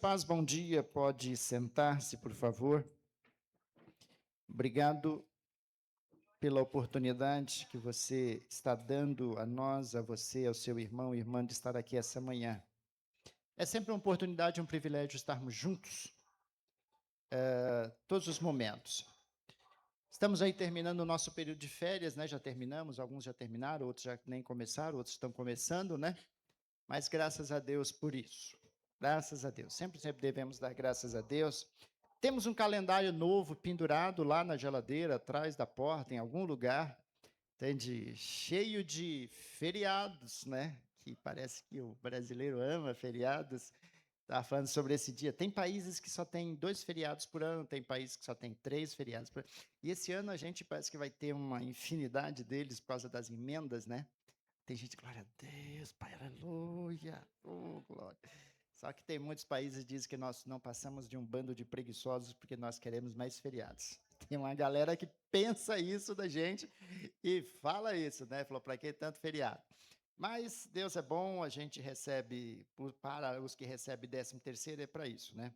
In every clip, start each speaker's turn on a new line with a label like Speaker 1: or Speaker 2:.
Speaker 1: Paz, bom dia. Pode sentar-se, por favor. Obrigado pela oportunidade que você está dando a nós, a você, ao seu irmão e irmã, de estar aqui essa manhã. É sempre uma oportunidade, um privilégio estarmos juntos, todos os momentos. Estamos aí terminando o nosso período de férias, né? Já terminamos, alguns já terminaram, outros já nem começaram, outros estão começando, né? Mas graças a Deus por isso. Graças a Deus. Sempre devemos dar graças a Deus. Temos um calendário novo pendurado lá na geladeira, atrás da porta, em algum lugar, entende? Cheio de feriados, né? Que parece que o brasileiro ama feriados. Estava falando sobre esse dia. Tem países que só tem 2 feriados por ano, tem países que só tem 3 feriados por ano. E esse ano a gente parece que vai ter uma infinidade deles por causa das emendas, né? Tem gente, glória a Deus, Pai, aleluia, oh, glória. Só que tem muitos países que dizem que nós não passamos de um bando de preguiçosos porque nós queremos mais feriados. Tem uma galera que pensa isso da gente e fala isso, né? Falou, para que tanto feriado? Mas Deus é bom, a gente recebe, para os que recebem 13º é para isso, né?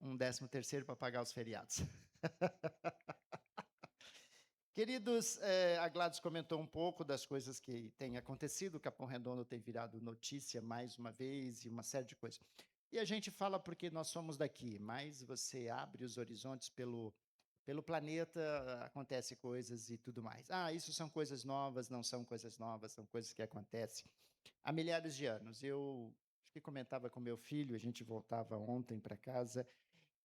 Speaker 1: Um 13º para pagar os feriados. Queridos, a Gladys comentou um pouco das coisas que têm acontecido, o Capão Redondo tem virado notícia mais uma vez e uma série de coisas. E a gente fala porque nós somos daqui, mas você abre os horizontes pelo planeta, acontecem coisas e tudo mais. Ah, isso são coisas novas, não são coisas novas, são coisas que acontecem há milhares de anos. Eu acho que comentava com meu filho, a gente voltava ontem para casa,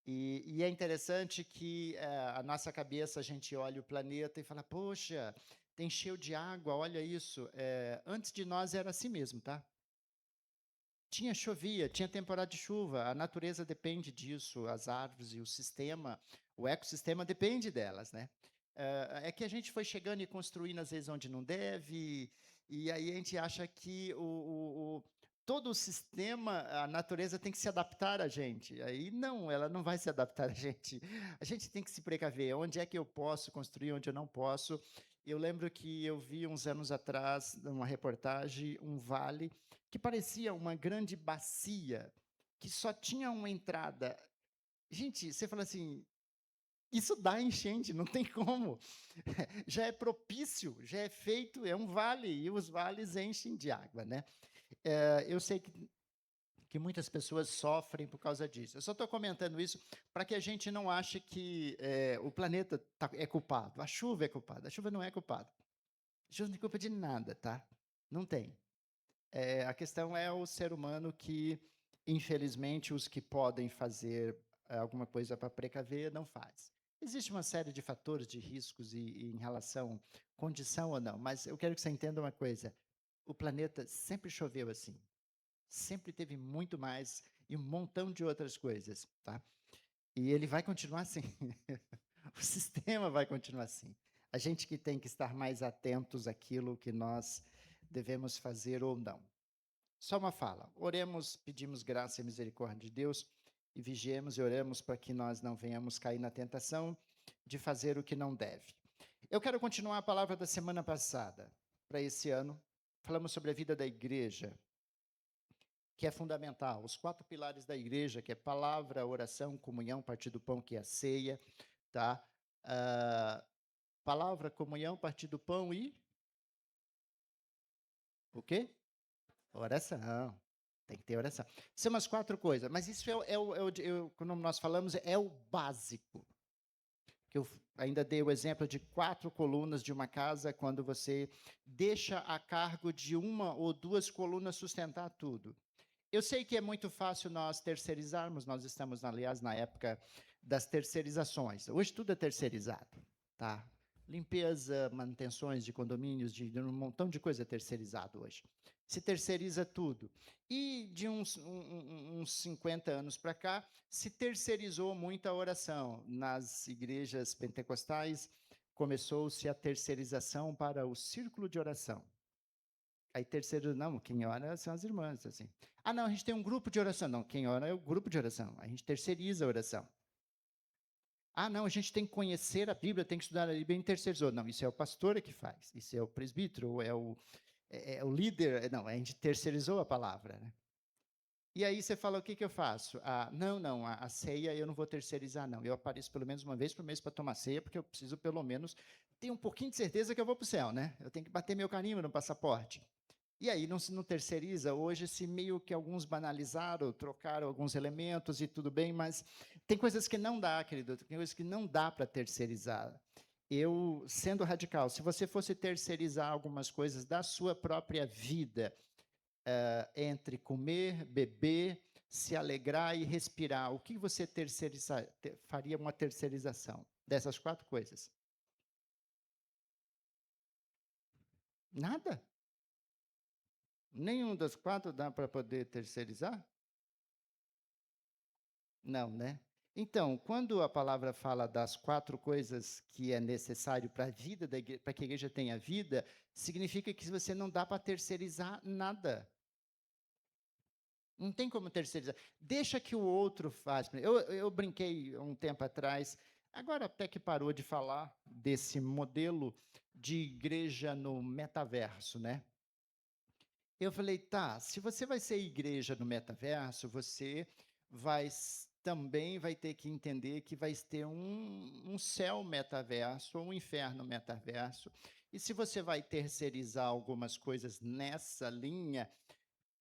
Speaker 1: e é interessante que a nossa cabeça, a gente olha o planeta e fala, poxa, tem cheio de água, olha isso. Antes de nós era assim mesmo, tá? Chovia, tinha temporada de chuva, a natureza depende disso, as árvores e o ecossistema depende delas, né? É que a gente foi chegando e construindo às vezes onde não deve, e aí a gente acha que todo o sistema, a natureza tem que se adaptar a gente. Aí não, ela não vai se adaptar a gente. A gente tem que se precaver, onde é que eu posso construir, onde eu não posso. Eu lembro que eu vi uns anos atrás, numa reportagem, um vale que parecia uma grande bacia, que só tinha uma entrada. Gente, você fala assim, isso dá enchente, não tem como. Já é propício, já é feito, é um vale, e os vales enchem de água, né? Eu sei que muitas pessoas sofrem por causa disso. Eu só estou comentando isso para que a gente não ache que o planeta é culpado, a chuva é culpada. A chuva não é culpada. A chuva não tem culpa de nada, tá? Não tem. A questão é o ser humano que, infelizmente, os que podem fazer alguma coisa para precaver, não faz. Existe uma série de fatores, de riscos e em relação condição ou não, mas eu quero que você entenda uma coisa. O planeta sempre choveu assim. Sempre teve muito mais e um montão de outras coisas, tá? E ele vai continuar assim. O sistema vai continuar assim. A gente que tem que estar mais atentos àquilo que nós devemos fazer ou não. Só uma fala. Oremos, pedimos graça e misericórdia de Deus e vigiemos e oremos para que nós não venhamos cair na tentação de fazer o que não deve. Eu quero continuar a palavra da semana passada para esse ano. Falamos sobre a vida da igreja, que é fundamental. Os 4 pilares da igreja, que é palavra, oração, comunhão, partir do pão, que é a ceia, tá? Ah, palavra, comunhão, partir do pão e o quê? Oração. Tem que ter oração. São umas 4 coisas, mas isso quando nós falamos, é o básico. Que eu ainda dei o exemplo de 4 colunas de uma casa, quando você deixa a cargo de uma ou 2 colunas sustentar tudo. Eu sei que é muito fácil nós terceirizarmos, nós estamos, aliás, na época das terceirizações. Hoje tudo é terceirizado, tá? Limpeza, manutenções de condomínios, de um montão de coisa terceirizado hoje. Se terceiriza tudo. E de uns 50 anos para cá, se terceirizou muito a oração. Nas igrejas pentecostais, começou-se a terceirização para o círculo de oração. Aí terceiro, não, quem ora são as irmãs, assim. Ah, não, a gente tem um grupo de oração. Não, quem ora é o grupo de oração. A gente terceiriza a oração. Ah, não, a gente tem que conhecer a Bíblia, tem que estudar a Bíblia, a gente terceirizou. Não, isso é o pastor que faz, isso é o presbítero, é o líder. Não, a gente terceirizou a palavra, né? E aí você fala, o que eu faço? Não, a ceia eu não vou terceirizar, não. Eu apareço pelo menos uma vez por mês para tomar ceia, porque eu preciso pelo menos ter um pouquinho de certeza que eu vou para o céu, né? Eu tenho que bater meu carimbo no passaporte. E aí não terceiriza. Hoje, se meio que alguns banalizaram, trocaram alguns elementos e tudo bem, mas tem coisas que não dá, querido, tem coisas que não dá para terceirizar. Eu, sendo radical, se você fosse terceirizar algumas coisas da sua própria vida, entre comer, beber, se alegrar e respirar, o que você faria uma terceirização dessas 4 coisas? Nada? Nenhum das 4 dá para poder terceirizar? Não, né? Então, quando a palavra fala das 4 coisas que é necessário para a vida da igreja, para que a igreja tenha vida, significa que você não dá para terceirizar nada. Não tem como terceirizar. Deixa que o outro faz. Eu brinquei um tempo atrás, agora até que parou de falar desse modelo de igreja no metaverso, né? Eu falei, tá, se você vai ser igreja no metaverso, você também vai ter que entender que vai ter um céu metaverso ou um inferno metaverso. E se você vai terceirizar algumas coisas nessa linha,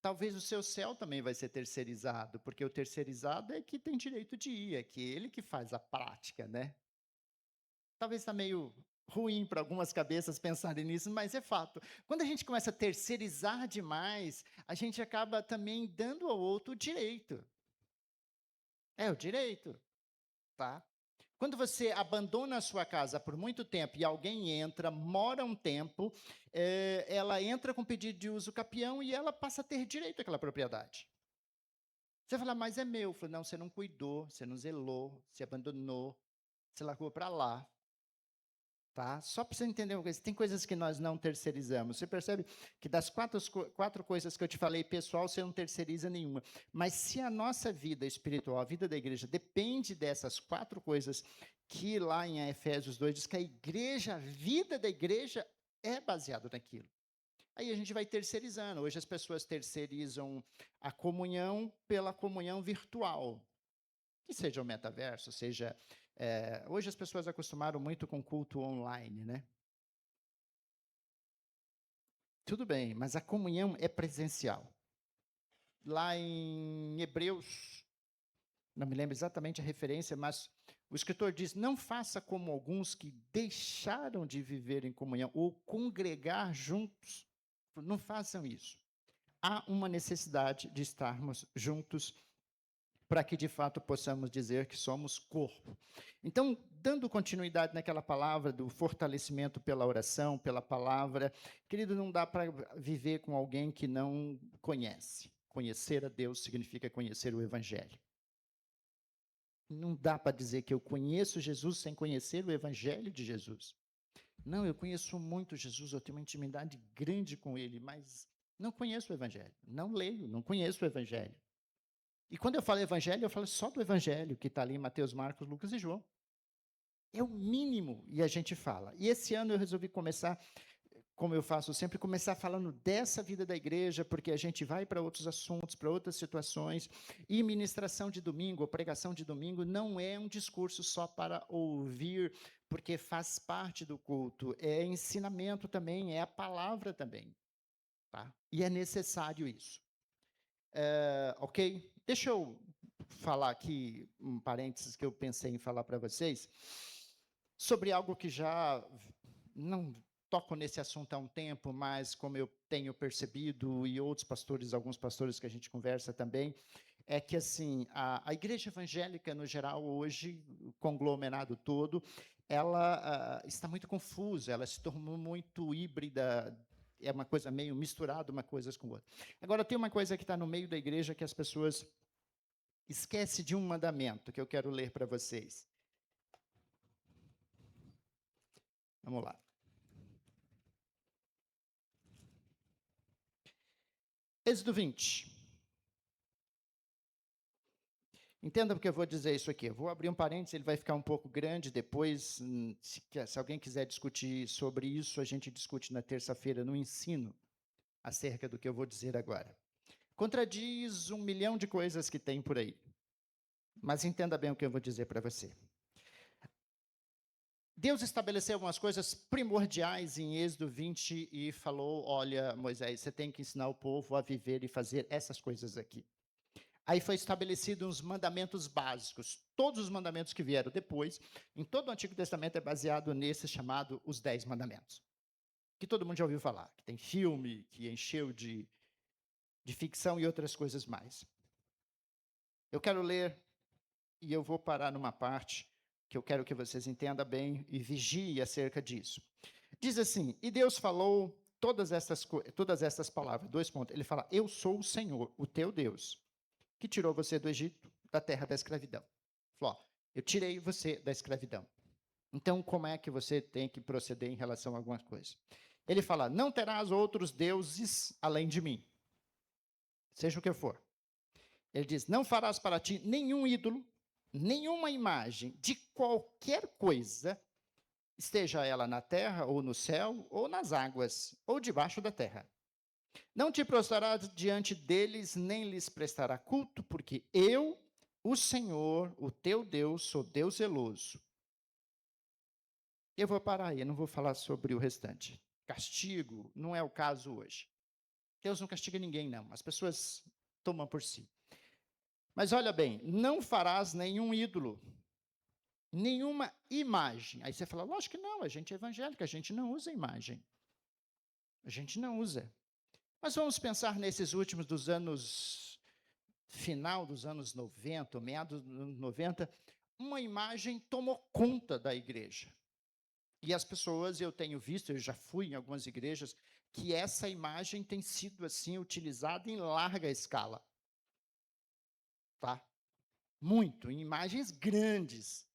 Speaker 1: talvez o seu céu também vai ser terceirizado, porque o terceirizado é que tem direito de ir, é que ele que faz a prática, né? Talvez está meio ruim para algumas cabeças pensarem nisso, mas é fato. Quando a gente começa a terceirizar demais, a gente acaba também dando ao outro o direito. É o direito, tá? Quando você abandona a sua casa por muito tempo e alguém entra, mora um tempo, ela entra com pedido de uso capião e ela passa a ter direito àquela propriedade. Você fala, mas é meu. Eu falo, não, você não cuidou, você não zelou, você abandonou, você largou para lá. Tá? Só para você entender uma coisa, tem coisas que nós não terceirizamos. Você percebe que das 4 coisas que eu te falei, pessoal, você não terceiriza nenhuma. Mas se a nossa vida espiritual, a vida da igreja, depende dessas 4 coisas, que lá em Efésios 2 diz que a igreja, a vida da igreja é baseada naquilo. Aí a gente vai terceirizando. Hoje as pessoas terceirizam a comunhão pela comunhão virtual, que seja o metaverso, seja... hoje as pessoas acostumaram muito com culto online, né? Tudo bem, mas a comunhão é presencial. Lá em Hebreus, não me lembro exatamente a referência, mas o escritor diz: não faça como alguns que deixaram de viver em comunhão ou congregar juntos. Não façam isso. Há uma necessidade de estarmos juntos para que de fato possamos dizer que somos corpo. Então, dando continuidade naquela palavra do fortalecimento pela oração, pela palavra, querido, não dá para viver com alguém que não conhece. Conhecer a Deus significa conhecer o Evangelho. Não dá para dizer que eu conheço Jesus sem conhecer o Evangelho de Jesus. Não, eu conheço muito Jesus, eu tenho uma intimidade grande com Ele, mas não conheço o Evangelho. Não leio, não conheço o Evangelho. E quando eu falo evangelho, eu falo só do evangelho, que está ali em Mateus, Marcos, Lucas e João. É o mínimo, e a gente fala. E esse ano eu resolvi começar, como eu faço sempre, começar falando dessa vida da igreja, porque a gente vai para outros assuntos, para outras situações, e ministração de domingo, ou pregação de domingo, não é um discurso só para ouvir, porque faz parte do culto, é ensinamento também, é a palavra também. Tá? E é necessário isso. Ok? Deixa eu falar aqui, um parênteses que eu pensei em falar para vocês, sobre algo que já não toco nesse assunto há um tempo, mas como eu tenho percebido, e outros pastores, alguns pastores que a gente conversa também, é que assim, a igreja evangélica, no geral, hoje, o conglomerado todo, ela está muito confusa, ela se tornou muito híbrida, é uma coisa meio misturada uma coisa com outra. Agora, tem uma coisa que está no meio da igreja que as pessoas esquecem de um mandamento que eu quero ler para vocês. Vamos lá. Êxodo 20. Entenda porque eu vou dizer isso aqui. Eu vou abrir um parênteses, ele vai ficar um pouco grande depois. Se alguém quiser discutir sobre isso, a gente discute na terça-feira no ensino, acerca do que eu vou dizer agora. contradiz 1 milhão de coisas que tem por aí. Mas entenda bem o que eu vou dizer para você. Deus estabeleceu algumas coisas primordiais em Êxodo 20 e falou: olha, Moisés, você tem que ensinar o povo a viver e fazer essas coisas aqui. Aí foi estabelecido uns mandamentos básicos. Todos os mandamentos que vieram depois, em todo o Antigo Testamento, é baseado nesse chamado os 10 mandamentos. Que todo mundo já ouviu falar, que tem filme, que encheu de ficção e outras coisas mais. Eu quero ler, e eu vou parar numa parte que eu quero que vocês entendam bem e vigiem acerca disso. Diz assim: e Deus falou todas essas palavras, 2 pontos. Ele fala: eu sou o Senhor, o teu Deus, que tirou você do Egito, da terra da escravidão. Falou: ó, eu tirei você da escravidão. Então, como é que você tem que proceder em relação a alguma coisa? Ele fala: não terás outros deuses além de mim, seja o que for. Ele diz: não farás para ti nenhum ídolo, nenhuma imagem de qualquer coisa, esteja ela na terra, ou no céu, ou nas águas, ou debaixo da terra. Não te prostrarás diante deles, nem lhes prestará culto, porque eu, o Senhor, o teu Deus, sou Deus zeloso. Eu vou parar aí, eu não vou falar sobre o restante. Castigo não é o caso hoje. Deus não castiga ninguém, não. As pessoas tomam por si. Mas olha bem, não farás nenhum ídolo, nenhuma imagem. Aí você fala: lógico que não, a gente é evangélico, a gente não usa imagem. A gente não usa. Mas vamos pensar nesses últimos dos anos, final dos anos 90, meados dos anos 90, uma imagem tomou conta da igreja. E as pessoas, eu tenho visto, eu já fui em algumas igrejas, que essa imagem tem sido assim utilizada em larga escala. Tá? Muito, em imagens grandes.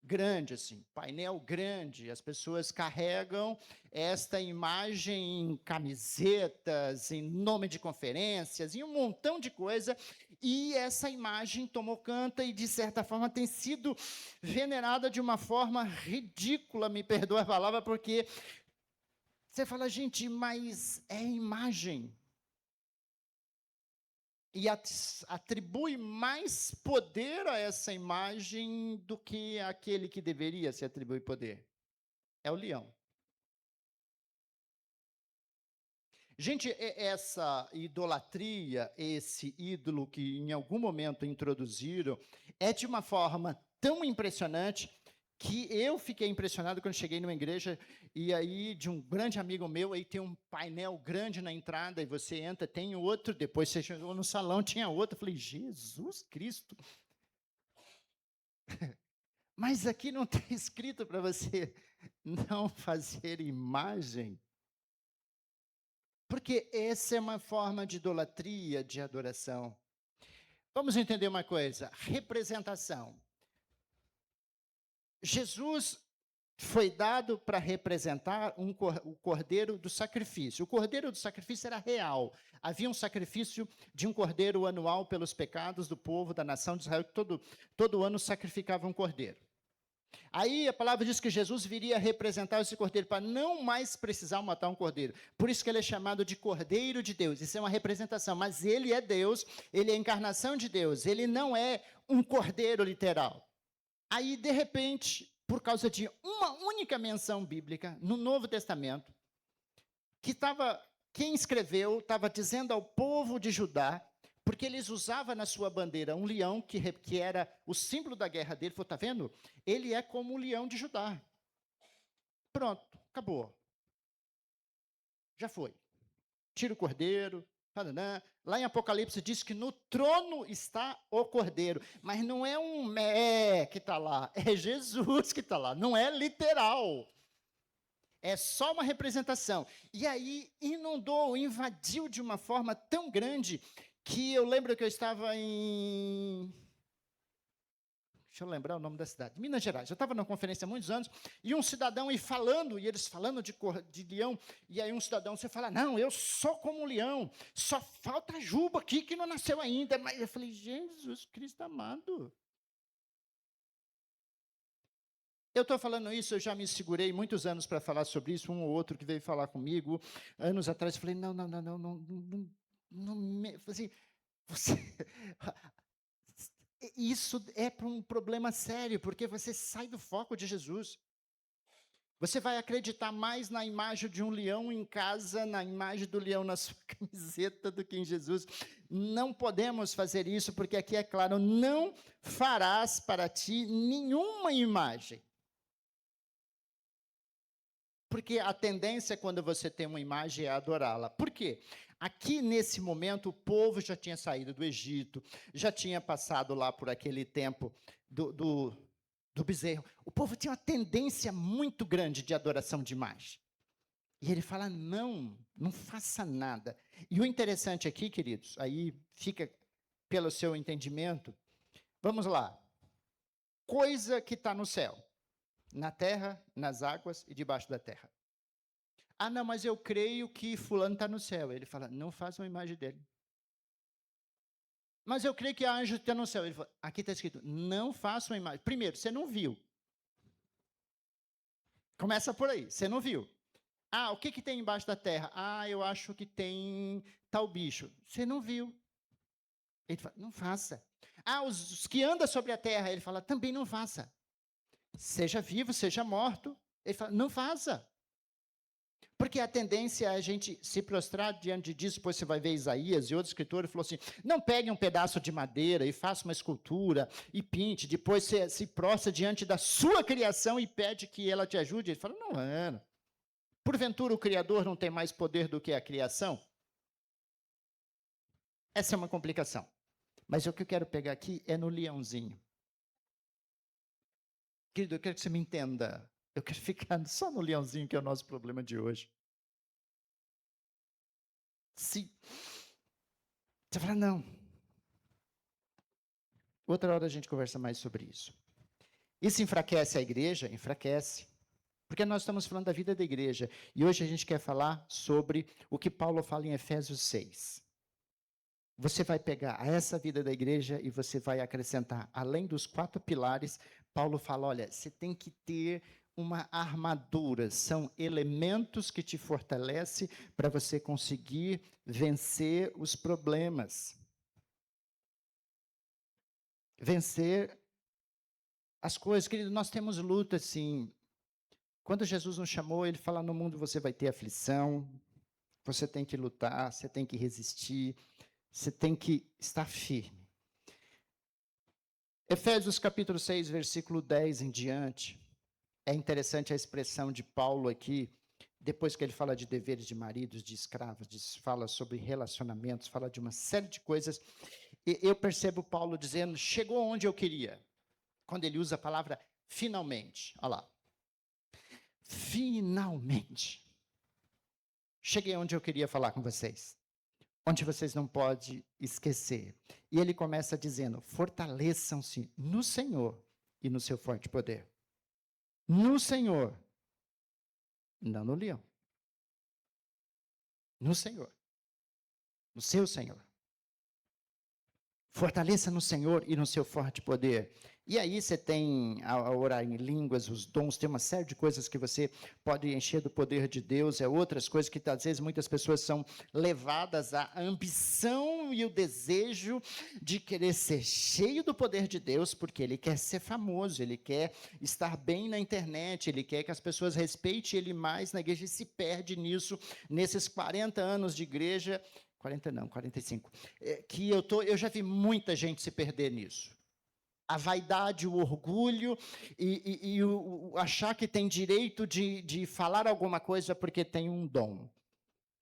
Speaker 1: Grande, assim, painel grande, as pessoas carregam esta imagem em camisetas, em nome de conferências, em um montão de coisa, e essa imagem tomou conta e, de certa forma, tem sido venerada de uma forma ridícula, me perdoa a palavra, porque você fala: gente, mas é imagem. E atribui mais poder a essa imagem do que aquele que deveria se atribuir poder. É o leão. Gente, essa idolatria, esse ídolo que em algum momento introduziram, é de uma forma tão impressionante que eu fiquei impressionado quando cheguei numa igreja e aí de um grande amigo meu, aí tem um painel grande na entrada e você entra, tem outro, depois você chegou no salão, tinha outro. Eu falei: Jesus Cristo! Mas aqui não está escrito para você não fazer imagem. Porque essa é uma forma de idolatria, de adoração. Vamos entender uma coisa: representação. Jesus foi dado para representar o cordeiro do sacrifício. O cordeiro do sacrifício era real. Havia um sacrifício de um cordeiro anual pelos pecados do povo, da nação de Israel, que todo ano sacrificava um cordeiro. Aí a palavra diz que Jesus viria representar esse cordeiro para não mais precisar matar um cordeiro. Por isso que ele é chamado de Cordeiro de Deus. Isso é uma representação, mas ele é Deus, ele é a encarnação de Deus, ele não é um cordeiro literal. Aí, de repente, por causa de uma única menção bíblica no Novo Testamento, quem escreveu estava dizendo ao povo de Judá, porque eles usavam na sua bandeira um leão, que era o símbolo da guerra dele. Falou: está vendo? Ele é como o leão de Judá. Pronto, acabou. Já foi. Tira o cordeiro. Lá em Apocalipse diz que no trono está o cordeiro, mas não é um mé que está lá, é Jesus que está lá, não é literal. É só uma representação. E aí inundou, invadiu de uma forma tão grande que eu lembro que eu estava em... Deixa eu lembrar o nome da cidade. Minas Gerais. Eu estava numa conferência há muitos anos, e um cidadão e eles falando de leão, e aí um cidadão, você fala: não, eu sou como um leão, só falta a Juba aqui que não nasceu ainda. Mas eu falei: Jesus Cristo amado. Eu estou falando isso, eu já me segurei muitos anos para falar sobre isso, um ou outro que veio falar comigo, anos atrás, eu falei: não, Assim, você, isso é um problema sério, porque você sai do foco de Jesus. Você vai acreditar mais na imagem de um leão em casa, na imagem do leão na sua camiseta, do que em Jesus. Não podemos fazer isso, porque aqui é claro: não farás para ti nenhuma imagem. Porque a tendência, quando você tem uma imagem, é adorá-la. Por quê? Aqui, nesse momento, o povo já tinha saído do Egito, já tinha passado lá por aquele tempo do bezerro. O povo tinha uma tendência muito grande de adoração de imagem. E ele fala: não faça nada. E o interessante aqui, queridos, aí fica pelo seu entendimento, vamos lá. Coisa que está no céu, na terra, nas águas e debaixo da terra. Ah, não, mas eu creio que fulano está no céu. Ele fala: não faça uma imagem dele. Mas eu creio que anjo está no céu. Ele fala: aqui está escrito: não faça uma imagem. Primeiro, você não viu. Começa por aí, você não viu. Ah, o que tem embaixo da terra? Ah, eu acho que tem tal bicho. Você não viu. Ele fala: não faça. Ah, os que andam sobre a terra. Ele fala: também não faça. Seja vivo, seja morto. Ele fala: não faça. Porque a tendência é a gente se prostrar diante disso. Depois você vai ver Isaías e outro escritor, ele falou assim: não pegue um pedaço de madeira e faça uma escultura e pinte. Depois você se prostra diante da sua criação e pede que ela te ajude. Ele fala: não, mano. Porventura o Criador não tem mais poder do que a criação? Essa é uma complicação. Mas o que eu quero pegar aqui é no leãozinho. Querido, eu quero que você me entenda. Eu quero ficar só no leãozinho, que é o nosso problema de hoje. Se você fala: não. Outra hora a gente conversa mais sobre isso. Isso enfraquece a igreja? Enfraquece. Porque nós estamos falando da vida da igreja. E hoje a gente quer falar sobre o que Paulo fala em Efésios 6. Você vai pegar essa vida da igreja e você vai acrescentar, além dos 4 pilares, Paulo fala: olha, você tem que ter uma armadura, são elementos que te fortalecem para você conseguir vencer os problemas. Vencer as coisas. Querido, nós temos luta, sim. Quando Jesus nos chamou, ele fala: no mundo você vai ter aflição, você tem que lutar, você tem que resistir, você tem que estar firme. Efésios capítulo 6, versículo 10 em diante. É interessante a expressão de Paulo aqui, depois que ele fala de deveres de maridos, de escravos, fala sobre relacionamentos, fala de uma série de coisas. E eu percebo Paulo dizendo: chegou onde eu queria. Quando ele usa a palavra finalmente. Olha lá. Finalmente. Cheguei onde eu queria falar com vocês. Onde vocês não podem esquecer. E ele começa dizendo: fortaleçam-se no Senhor e no seu forte poder. No Senhor, não no leão. No Senhor. No seu Senhor. Fortaleça no Senhor e no seu forte poder. E aí você tem a orar em línguas, os dons, tem uma série de coisas que você pode encher do poder de Deus, outras coisas que às vezes muitas pessoas são levadas à ambição e o desejo de querer ser cheio do poder de Deus, porque ele quer ser famoso, ele quer estar bem na internet, ele quer que as pessoas respeitem ele mais na igreja, e se perde nisso, nesses 40 anos de igreja. 40 não, 45. Que eu já vi muita gente se perder nisso. A vaidade, o orgulho e o achar que tem direito de falar alguma coisa porque tem um dom.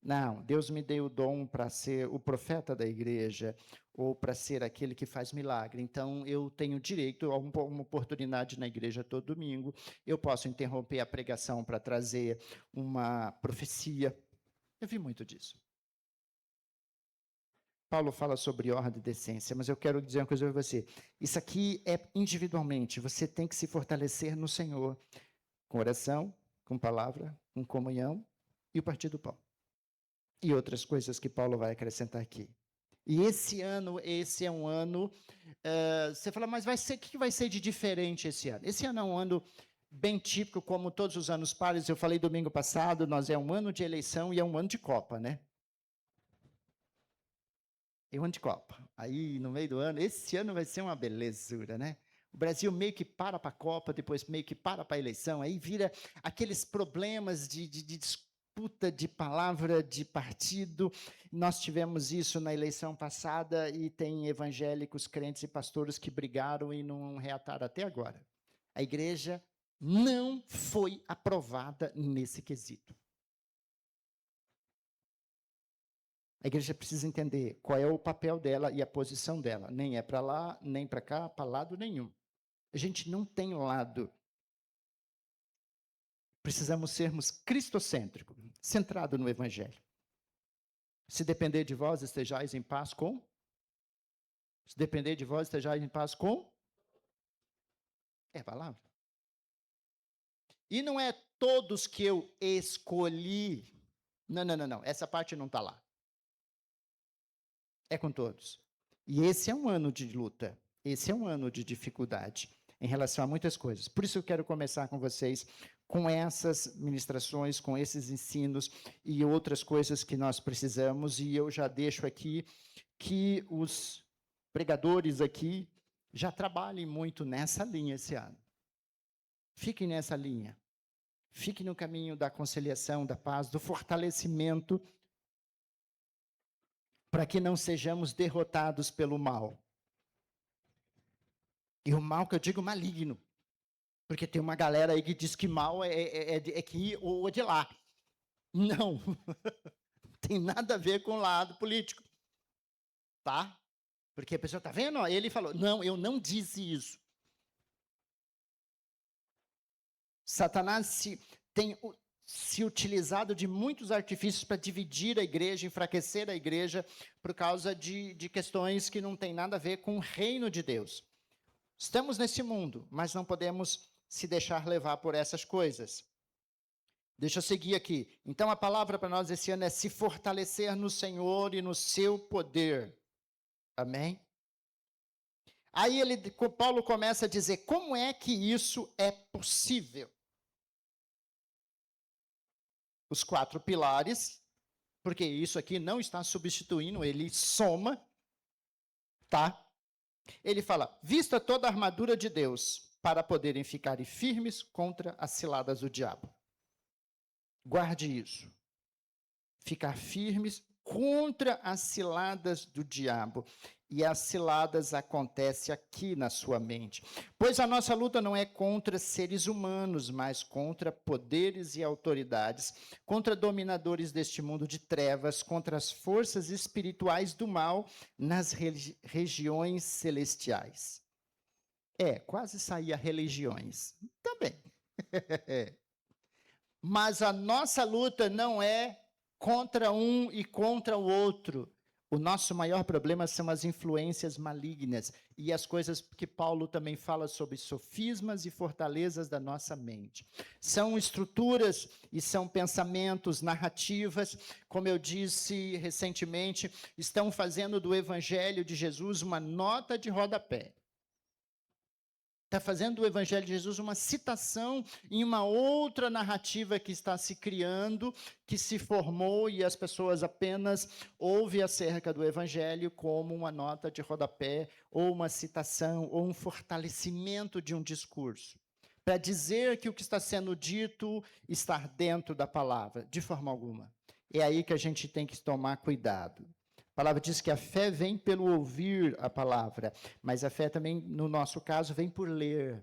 Speaker 1: Não, Deus me deu o dom para ser o profeta da igreja ou para ser aquele que faz milagre. Então, eu tenho direito a uma oportunidade na igreja todo domingo. Eu posso interromper a pregação para trazer uma profecia. Eu vi muito disso. Paulo fala sobre ordem e decência, mas eu quero dizer uma coisa para você. Isso aqui é individualmente, você tem que se fortalecer no Senhor, com oração, com palavra, com comunhão e o partir do pão. E outras coisas que Paulo vai acrescentar aqui. E esse é um ano, você fala: mas vai ser, o que vai ser de diferente esse ano? Esse ano é um ano bem típico, como todos os anos pares. Eu falei domingo passado, nós é um ano de eleição e é um ano de Copa, né? e o ano de Copa. Aí, no meio do ano, esse ano vai ser uma belezura, né? O Brasil meio que para a Copa, depois meio que para a eleição, aí vira aqueles problemas de disputa de palavra, de partido. Nós tivemos isso na eleição passada e tem evangélicos, crentes e pastores que brigaram e não reataram até agora. A igreja não foi aprovada nesse quesito. A igreja precisa entender qual é o papel dela e a posição dela. Nem é para lá, nem para cá, para lado nenhum. A gente não tem lado. Precisamos sermos cristocêntricos, centrado no evangelho. Se depender de vós, estejais em paz com? Se depender de vós, estejais em paz com? É a palavra. E não é todos que eu escolhi. Não, não, não, não. Essa parte não está lá. É com todos. E esse é um ano de luta. Esse é um ano de dificuldade em relação a muitas coisas. Por isso eu quero começar com vocês com essas ministrações, com esses ensinos e outras coisas que nós precisamos. E eu já deixo aqui que os pregadores aqui já trabalhem muito nessa linha esse ano. Fiquem nessa linha. Fiquem no caminho da conciliação, da paz, do fortalecimento, para que não sejamos derrotados pelo mal. E o mal que eu digo maligno. Porque tem uma galera aí que diz que mal é aqui ou é de lá. Não. Tem nada a ver com o lado político. Tá? Porque a pessoa está vendo? Ó, ele falou, não, eu não disse isso. Satanás tem se utilizado de muitos artifícios para dividir a igreja, enfraquecer a igreja, por causa de questões que não têm nada a ver com o reino de Deus. Estamos nesse mundo, mas não podemos se deixar levar por essas coisas. Deixa eu seguir aqui. Então, a palavra para nós esse ano é se fortalecer no Senhor e no seu poder. Amém? Aí Paulo começa a dizer como é que isso é possível. Os 4 pilares, porque isso aqui não está substituindo, ele soma, tá? Ele fala, vista toda a armadura de Deus, para poderem ficar firmes contra as ciladas do diabo. Guarde isso. Ficar firmes contra as ciladas do diabo. E as ciladas acontecem aqui na sua mente. Pois a nossa luta não é contra seres humanos, mas contra poderes e autoridades, contra dominadores deste mundo de trevas, contra as forças espirituais do mal nas regiões celestiais. Quase saía religiões. Também. Mas a nossa luta não é contra um e contra o outro. O nosso maior problema são as influências malignas e as coisas que Paulo também fala sobre sofismas e fortalezas da nossa mente. São estruturas e são pensamentos, narrativas, como eu disse recentemente, estão fazendo do Evangelho de Jesus uma nota de rodapé. Está fazendo do Evangelho de Jesus uma citação em uma outra narrativa que está se criando, que se formou e as pessoas apenas ouvem acerca do Evangelho como uma nota de rodapé, ou uma citação, ou um fortalecimento de um discurso, para dizer que o que está sendo dito está dentro da palavra, de forma alguma. É aí que a gente tem que tomar cuidado. A palavra diz que a fé vem pelo ouvir a palavra, mas a fé também, no nosso caso, vem por ler.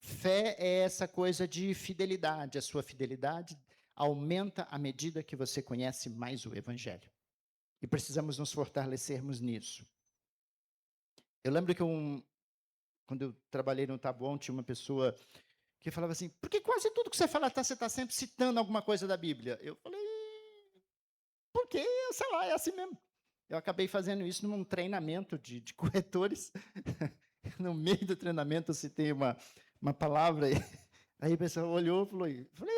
Speaker 1: Fé é essa coisa de fidelidade. A sua fidelidade aumenta à medida que você conhece mais o Evangelho. E precisamos nos fortalecermos nisso. Eu lembro que quando eu trabalhei no Taboão, tinha uma pessoa que falava assim, porque quase tudo que você fala, você está sempre citando alguma coisa da Bíblia. Eu falei, porque, sei lá, é assim mesmo. Eu acabei fazendo isso num treinamento de corretores. No meio do treinamento, eu citei uma palavra. Aí a pessoa olhou e falou,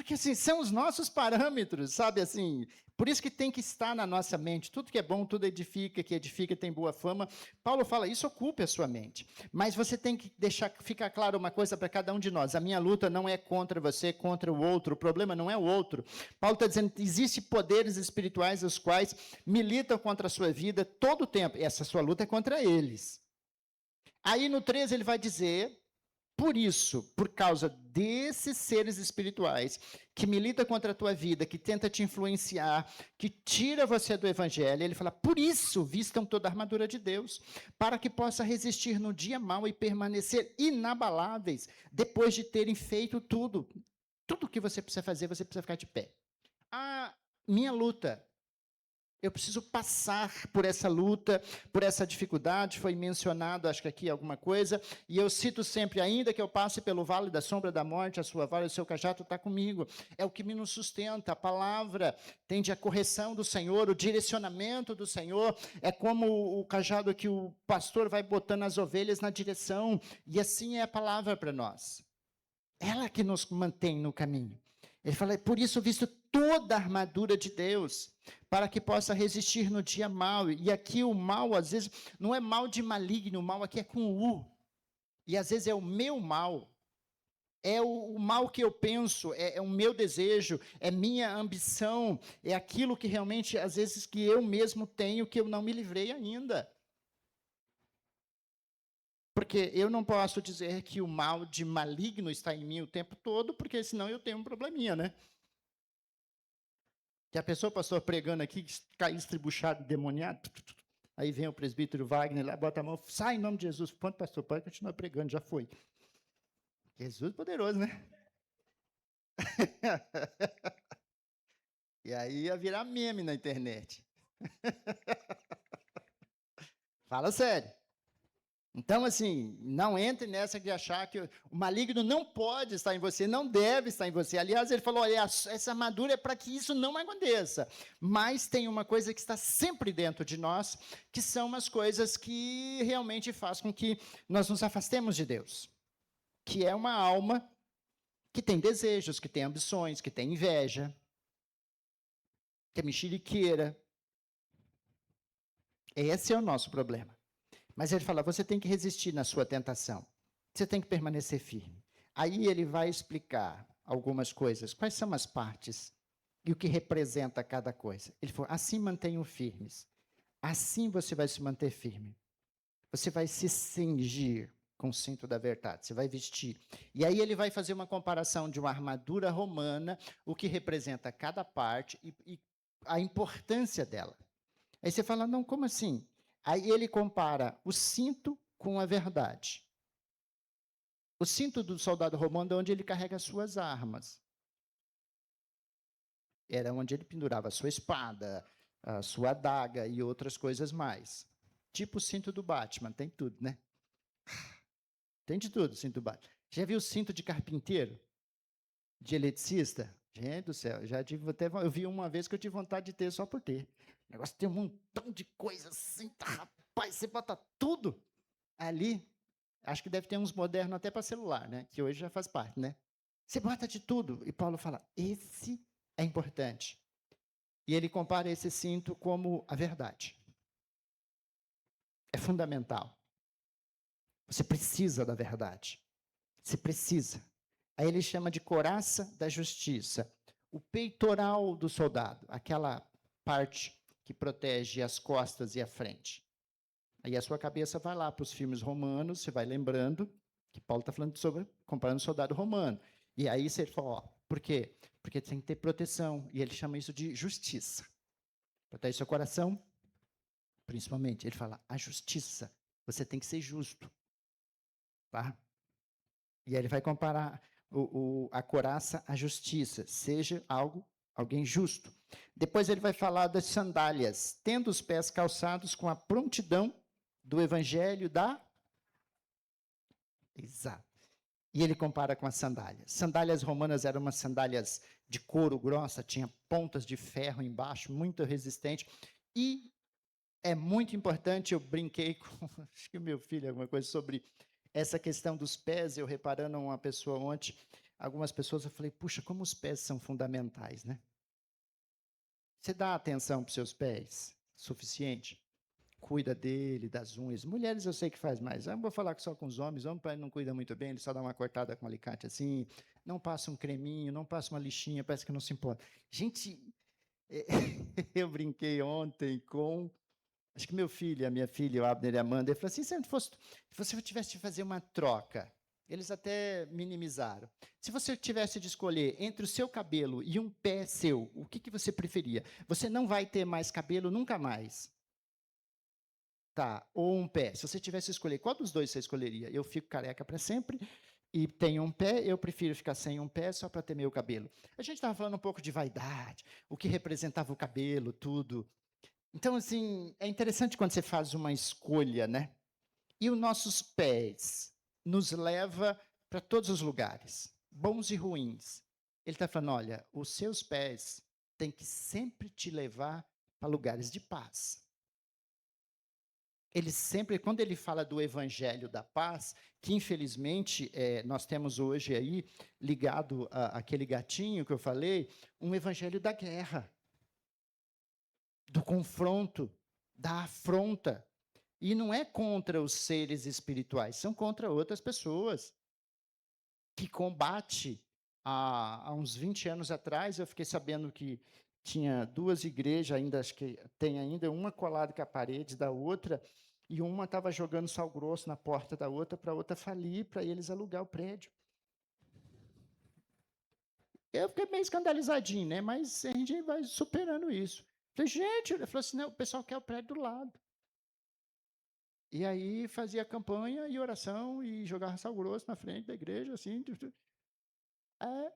Speaker 1: Porque assim, são os nossos parâmetros, sabe assim? Por isso que tem que estar na nossa mente. Tudo que é bom, tudo edifica, que edifica tem boa fama. Paulo fala, isso ocupe a sua mente. Mas você tem que deixar ficar claro uma coisa para cada um de nós. A minha luta não é contra você, contra o outro. O problema não é o outro. Paulo está dizendo que existem poderes espirituais os quais militam contra a sua vida todo o tempo. E essa sua luta é contra eles. Aí no 13 ele vai dizer, por isso, por causa desses seres espirituais que militam contra a tua vida, que tenta te influenciar, que tira você do evangelho, ele fala, por isso vistam toda a armadura de Deus, para que possa resistir no dia mau e permanecer inabaláveis, depois de terem feito tudo. Tudo que você precisa fazer, você precisa ficar de pé. A minha luta, eu preciso passar por essa luta, por essa dificuldade, foi mencionado, acho que aqui alguma coisa, e eu cito sempre, ainda que eu passe pelo vale da sombra da morte, a sua vara e o seu cajado está comigo, é o que me nos sustenta, a palavra tende a correção do Senhor, o direcionamento do Senhor, é como o cajado que o pastor vai botando as ovelhas na direção, e assim é a palavra para nós, ela que nos mantém no caminho. Ele fala, por isso visto toda a armadura de Deus, para que possa resistir no dia mau. E aqui o mal, às vezes, não é mal de maligno, o mal aqui é com U. E às vezes é o meu mal. É o mal que eu penso, é o meu desejo, é minha ambição, é aquilo que realmente, às vezes, que eu mesmo tenho, que eu não me livrei ainda. Porque eu não posso dizer que o mal de maligno está em mim o tempo todo, porque senão eu tenho um probleminha, né? Que a pessoa, pastor, pregando aqui, cai estribuchado, demoniado, aí vem o presbítero Wagner lá, bota a mão, sai em nome de Jesus. Pronto, pastor, pode continuar pregando, já foi. Jesus poderoso, né? E aí ia virar meme na internet. Fala sério. Então, assim, não entre nessa de achar que o maligno não pode estar em você, não deve estar em você. Aliás, ele falou, olha, essa armadura é para que isso não aconteça. Mas tem uma coisa que está sempre dentro de nós, que são as coisas que realmente fazem com que nós nos afastemos de Deus. Que é uma alma que tem desejos, que tem ambições, que tem inveja, que é mexeriqueira. Esse é o nosso problema. Mas ele fala, você tem que resistir na sua tentação. Você tem que permanecer firme. Aí ele vai explicar algumas coisas. Quais são as partes e o que representa cada coisa. Ele falou, assim mantenham firmes. Assim você vai se manter firme. Você vai se cingir com o cinto da verdade. Você vai vestir. E aí ele vai fazer uma comparação de uma armadura romana, o que representa cada parte e a importância dela. Aí você fala, não, como assim? Aí ele compara o cinto com a verdade. O cinto do soldado romano é onde ele carrega as suas armas. Era onde ele pendurava a sua espada, a sua adaga e outras coisas mais. Tipo o cinto do Batman, tem tudo, né? Tem de tudo o cinto do Batman. Já viu o cinto de carpinteiro? De eletricista? Gente do céu, eu vi uma vez que eu tive vontade de ter só por ter. O negócio tem um montão de coisa assim, tá, rapaz, você bota tudo ali. Acho que deve ter uns modernos até para celular, né? Que hoje já faz parte, né? Você bota de tudo. E Paulo fala, esse é importante. E ele compara esse cinto como a verdade. É fundamental. Você precisa da verdade. Você precisa. Aí ele chama de couraça da justiça. O peitoral do soldado, aquela parte que protege as costas e a frente. Aí a sua cabeça vai lá para os filmes romanos, você vai lembrando que Paulo está falando sobre, comparando o soldado romano. E aí você fala, ó, por quê? Porque tem que ter proteção. E ele chama isso de justiça. Protege seu coração, principalmente. Ele fala, a justiça. Você tem que ser justo. Tá? E aí ele vai comparar a couraça à justiça. Seja alguém justo. Depois ele vai falar das sandálias. Tendo os pés calçados com a prontidão do evangelho da... Exato. E ele compara com as sandálias. Sandálias romanas eram umas sandálias de couro grossa, tinha pontas de ferro embaixo, muito resistente. E é muito importante, eu brinquei com, acho que o meu filho, alguma coisa sobre essa questão dos pés, eu reparando uma pessoa ontem, algumas pessoas, eu falei, puxa, como os pés são fundamentais, né? Você dá atenção para os seus pés suficiente? Cuida dele, das unhas. Mulheres eu sei que faz mais. Eu não vou falar só com os homens. Homem não cuida muito bem, ele só dá uma cortada com um alicate assim, não passa um creminho, não passa uma lixinha, parece que não se importa. Gente, eu brinquei ontem com, acho que meu filho, a minha filha, o Abner e a Amanda, ele falou assim, se você tivesse de fazer uma troca, eles até minimizaram. Se você tivesse de escolher entre o seu cabelo e um pé seu, o que você preferia? Você não vai ter mais cabelo nunca mais. Tá, ou um pé. Se você tivesse de escolher, qual dos dois você escolheria? Eu fico careca para sempre e tenho um pé, eu prefiro ficar sem um pé só para ter meu cabelo. A gente estava falando um pouco de vaidade, o que representava o cabelo, tudo. Então, assim, é interessante quando você faz uma escolha, né? E os nossos pés nos leva para todos os lugares, bons e ruins. Ele está falando, olha, os seus pés têm que sempre te levar para lugares de paz. Ele sempre, quando ele fala do evangelho da paz, que infelizmente nós temos hoje aí, ligado àquele gatinho que eu falei, um evangelho da guerra, do confronto, da afronta. E não é contra os seres espirituais, são contra outras pessoas. Que combate, há uns 20 anos atrás, eu fiquei sabendo que tinha 2 igrejas, ainda acho que tem ainda, uma colada com a parede da outra, e uma estava jogando sal grosso na porta da outra, para a outra falir, para eles alugar o prédio. Eu fiquei meio escandalizadinho, né? Mas a gente vai superando isso. Falei, gente, ele falou assim, não, o pessoal quer o prédio do lado. E aí fazia campanha e oração e jogava sal grosso na frente da igreja, assim. É.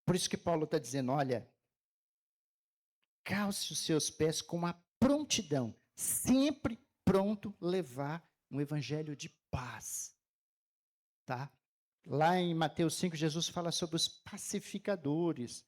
Speaker 1: Por isso que Paulo está dizendo, olha, calce os seus pés com a prontidão, sempre pronto levar um evangelho de paz. Tá? Lá em Mateus 5, Jesus fala sobre os pacificadores.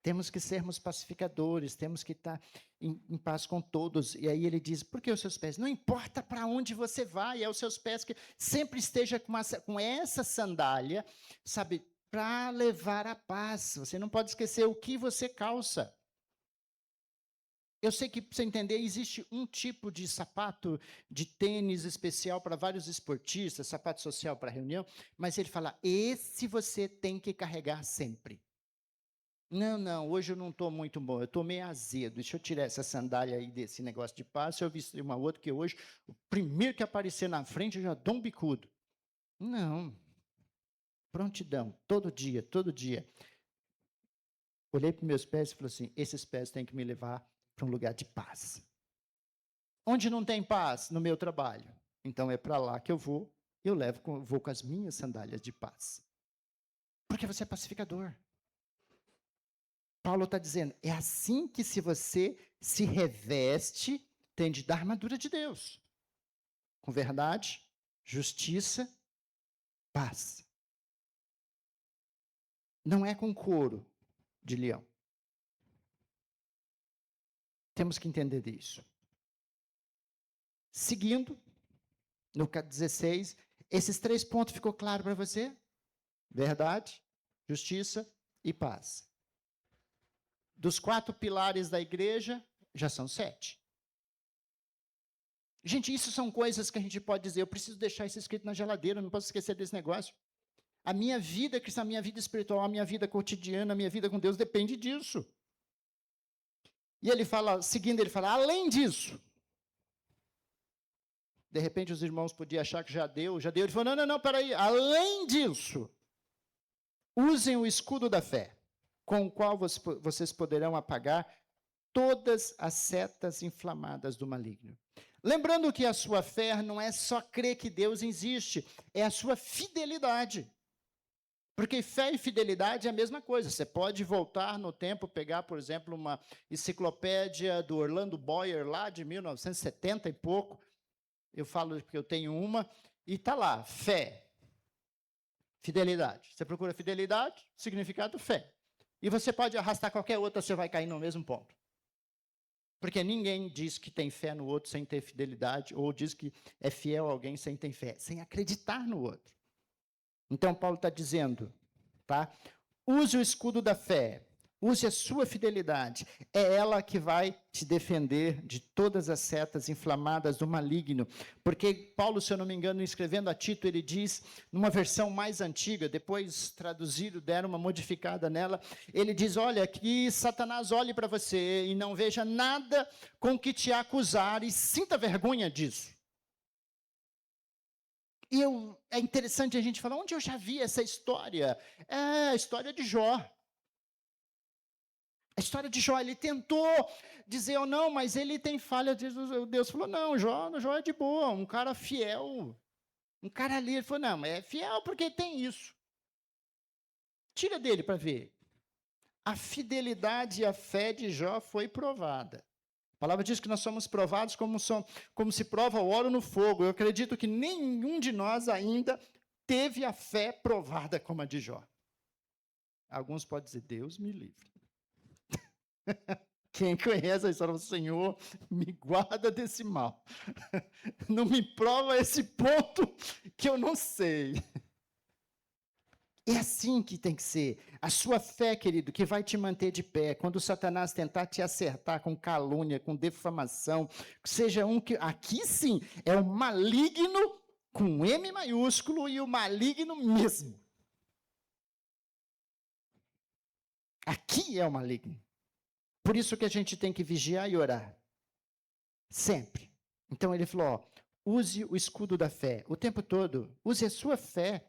Speaker 1: Temos que sermos pacificadores, temos que estar em paz com todos. E aí ele diz, por que os seus pés? Não importa para onde você vai, é os seus pés que sempre esteja com essa sandália, sabe, para levar a paz. Você não pode esquecer o que você calça. Eu sei que, para você entender, existe um tipo de sapato, de tênis especial para vários esportistas, sapato social para reunião, mas ele fala, esse você tem que carregar sempre. Não, hoje eu não estou muito bom, eu estou meio azedo, deixa eu tirar essa sandália aí desse negócio de passe, eu visto uma outra que hoje, o primeiro que aparecer na frente, eu já dou um bicudo. Não, prontidão, todo dia, todo dia. Olhei para meus pés e falei assim, esses pés têm que me levar para um lugar de paz. Onde não tem paz? No meu trabalho. Então é para lá que eu vou vou com as minhas sandálias de paz. Porque você é pacificador. Paulo está dizendo, é assim que se você se reveste, tem de dar armadura de Deus. Com verdade, justiça, paz. Não é com couro de leão. Temos que entender isso. Seguindo, no 16, esses 3 pontos ficou claro para você? Verdade, justiça e paz. Dos 4 pilares da igreja, já são 7. Gente, isso são coisas que a gente pode dizer, eu preciso deixar isso escrito na geladeira, não posso esquecer desse negócio. A minha vida cristã, a minha vida espiritual, a minha vida cotidiana, a minha vida com Deus depende disso. E ele fala, seguindo, ele fala, além disso. De repente os irmãos podiam achar que já deu. Ele falou, não, peraí, além disso, usem o escudo da fé, com o qual vocês poderão apagar todas as setas inflamadas do maligno. Lembrando que a sua fé não é só crer que Deus existe, é a sua fidelidade. Porque fé e fidelidade é a mesma coisa. Você pode voltar no tempo, pegar, por exemplo, uma enciclopédia do Orlando Boyer, lá de 1970 e pouco. Eu falo porque eu tenho uma, e está lá, fé, fidelidade. Você procura fidelidade, significado fé. E você pode arrastar qualquer outra, você vai cair no mesmo ponto. Porque ninguém diz que tem fé no outro sem ter fidelidade, ou diz que é fiel a alguém sem ter fé, sem acreditar no outro. Então, Paulo está dizendo, tá? Use o escudo da fé, use a sua fidelidade, é ela que vai te defender de todas as setas inflamadas do maligno, porque Paulo, se eu não me engano, escrevendo a Tito, ele diz, numa versão mais antiga, depois traduzido, deram uma modificada nela, ele diz, olha, que Satanás olhe para você e não veja nada com que te acusar e sinta vergonha disso. E é interessante a gente falar, onde eu já vi essa história? É a história de Jó. A história de Jó, ele tentou dizer, ou não, mas ele tem falha. Deus falou, não, Jó é de boa, um cara fiel. Um cara ali, ele falou, não, é fiel porque tem isso. Tira dele para ver. A fidelidade e a fé de Jó foi provada. A palavra diz que nós somos provados como se prova o ouro no fogo. Eu acredito que nenhum de nós ainda teve a fé provada como a de Jó. Alguns podem dizer, Deus me livre. Quem conhece a história do Senhor, me guarda desse mal. Não me prova esse ponto que eu não sei. É assim que tem que ser. A sua fé, querido, que vai te manter de pé. Quando Satanás tentar te acertar com calúnia, com defamação, seja um que... Aqui sim, é o maligno com M maiúsculo e o maligno mesmo. Aqui é o maligno. Por isso que a gente tem que vigiar e orar. Sempre. Então ele falou, ó, use o escudo da fé. O tempo todo, use a sua fé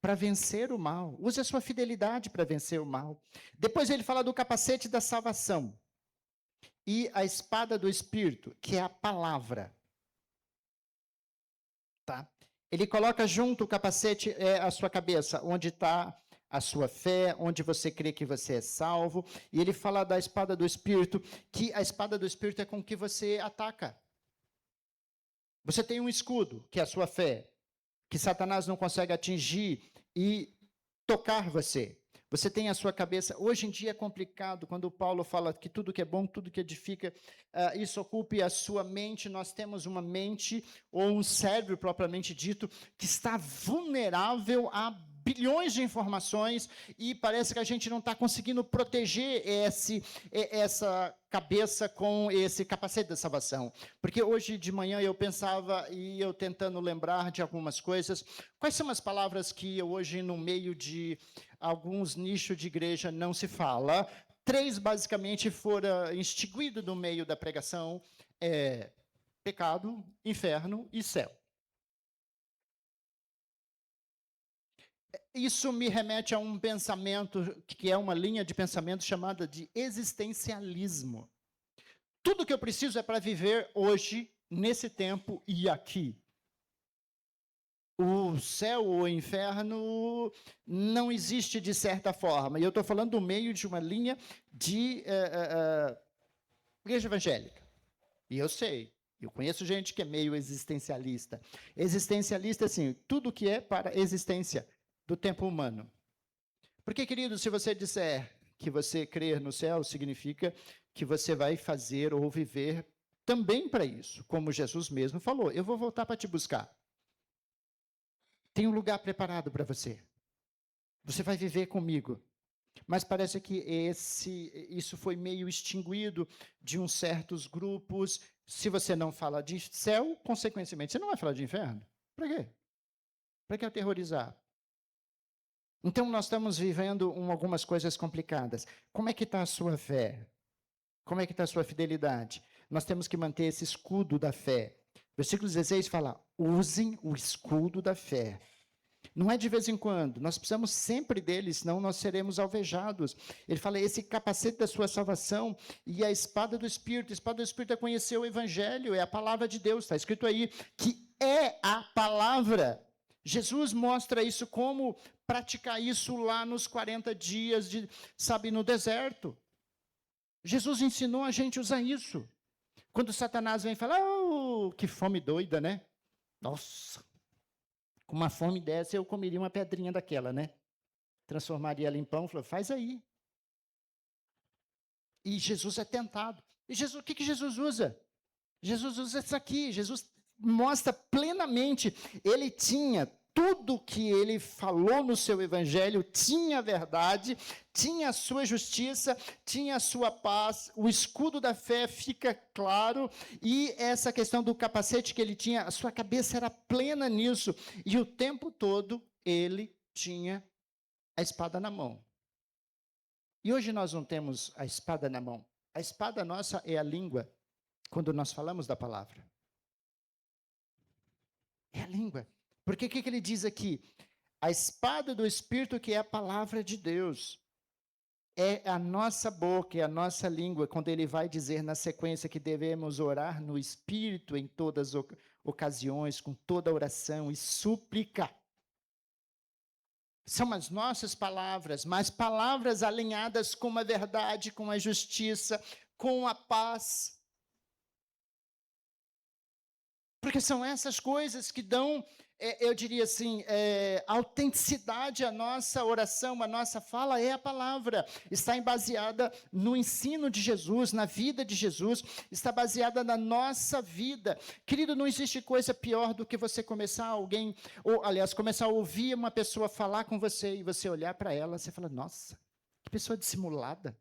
Speaker 1: para vencer o mal. Use a sua fidelidade para vencer o mal. Depois ele fala do capacete da salvação. E a espada do Espírito, que é a palavra. Tá? Ele coloca junto o capacete, a sua cabeça, onde está a sua fé, onde você crê que você é salvo. E ele fala da espada do Espírito, que a espada do Espírito é com que você ataca. Você tem um escudo, que é a sua fé, que Satanás não consegue atingir e tocar você. Você tem a sua cabeça. Hoje em dia é complicado, quando Paulo fala que tudo que é bom, tudo que edifica, isso ocupe a sua mente. Nós temos uma mente, ou um cérebro propriamente dito, que está vulnerável a bilhões de informações e parece que a gente não está conseguindo proteger essa cabeça com esse capacete da salvação. Porque hoje de manhã eu pensava e eu tentando lembrar de algumas coisas. Quais são as palavras que hoje no meio de alguns nichos de igreja não se fala? 3 basicamente foram instituídos no meio da pregação: pecado, inferno e céu. Isso me remete a um pensamento, que é uma linha de pensamento chamada de existencialismo. Tudo que eu preciso é para viver hoje, nesse tempo e aqui. O céu ou o inferno não existe de certa forma. E eu estou falando do meio de uma linha de igreja evangélica. E eu sei, eu conheço gente que é meio existencialista. Existencialista, assim, tudo que é para existência do tempo humano. Porque, querido, se você disser que você crer no céu, significa que você vai fazer ou viver também para isso, como Jesus mesmo falou, eu vou voltar para te buscar. Tem um lugar preparado para você. Você vai viver comigo. Mas parece que isso foi meio extinguido de uns certos grupos. Se você não fala de céu, consequentemente, você não vai falar de inferno. Para quê? Para que aterrorizar? Então, nós estamos vivendo algumas coisas complicadas. Como é que está a sua fé? Como é que está a sua fidelidade? Nós temos que manter esse escudo da fé. Versículo 16 fala, usem o escudo da fé. Não é de vez em quando, nós precisamos sempre dele, senão nós seremos alvejados. Ele fala, esse capacete da sua salvação e a espada do Espírito. A espada do Espírito é conhecer o Evangelho, é a palavra de Deus, está escrito aí, que é a palavra. Jesus mostra isso, como praticar isso lá nos 40 dias, no deserto. Jesus ensinou a gente a usar isso. Quando Satanás vem falar, que fome doida, né? Nossa, com uma fome dessa eu comeria uma pedrinha daquela, né? Transformaria ela em pão, falou, faz aí. E Jesus é tentado. E Jesus, o que Jesus usa? Jesus usa isso aqui. Jesus mostra plenamente. Ele tinha tudo que ele falou no seu evangelho, tinha a verdade, tinha a sua justiça, tinha a sua paz, o escudo da fé fica claro, e essa questão do capacete que ele tinha, a sua cabeça era plena nisso, e o tempo todo ele tinha a espada na mão. E hoje nós não temos a espada na mão. A espada nossa é a língua, quando nós falamos da palavra. É a língua. Porque o que ele diz aqui? A espada do Espírito, que é a palavra de Deus, é a nossa boca, é a nossa língua, quando ele vai dizer na sequência que devemos orar no Espírito em todas as ocasiões, com toda oração e súplica. São as nossas palavras, mas palavras alinhadas com a verdade, com a justiça, com a paz. Porque são essas coisas que dão, eu diria assim, autenticidade à nossa oração, à nossa fala, é a palavra. Está baseada no ensino de Jesus, na vida de Jesus, está baseada na nossa vida. Querido, não existe coisa pior do que você começar começar a ouvir uma pessoa falar com você e você olhar para ela, você fala, nossa, que pessoa dissimulada,